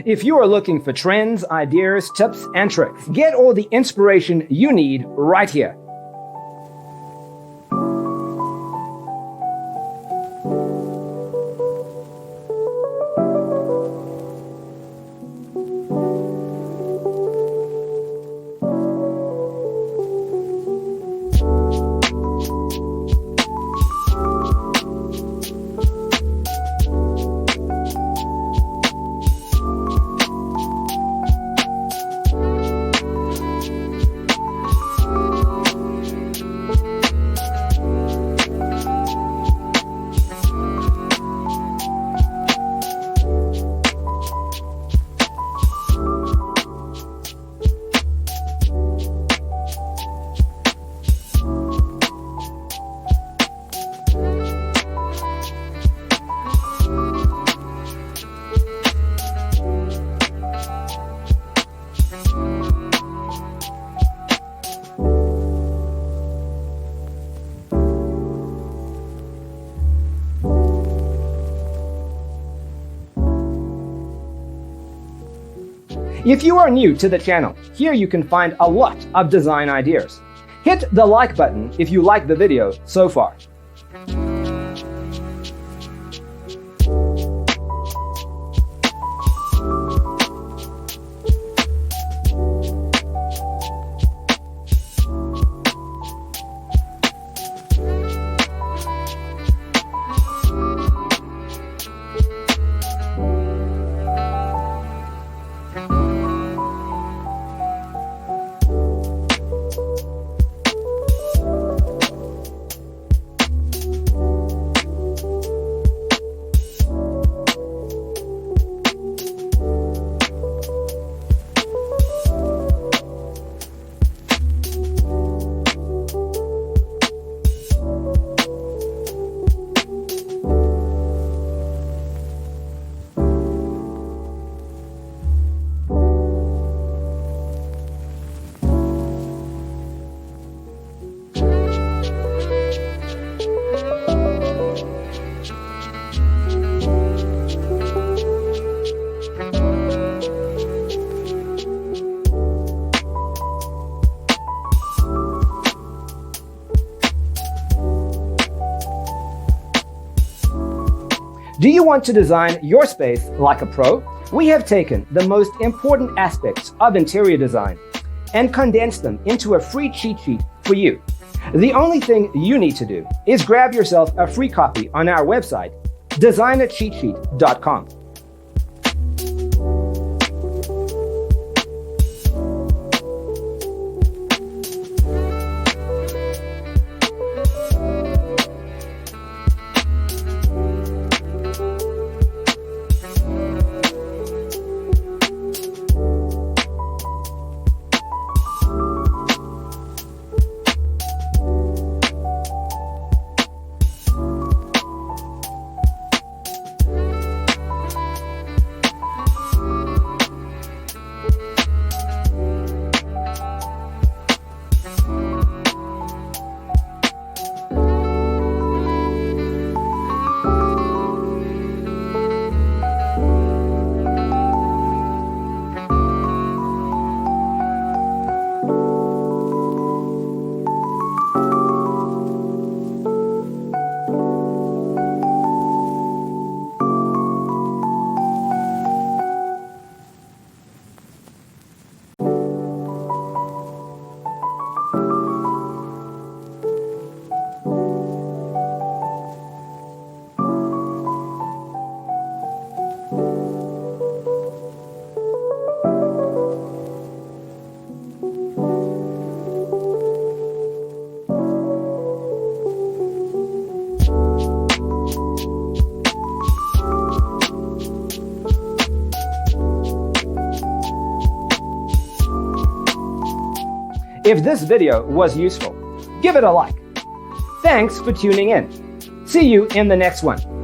If you are looking for trends, ideas, tips, and tricks, get all the inspiration you need right here. If you are new to the channel, here you can find a lot of design ideas. Hit the like button if you like the video so far. Do you want to design your space like a pro? We have taken the most important aspects of interior design and condensed them into a free cheat sheet for you. The only thing you need to do is grab yourself a free copy on our website, designercheatsheet.com. If this video was useful, give it a like. Thanks for tuning in. See you in the next one.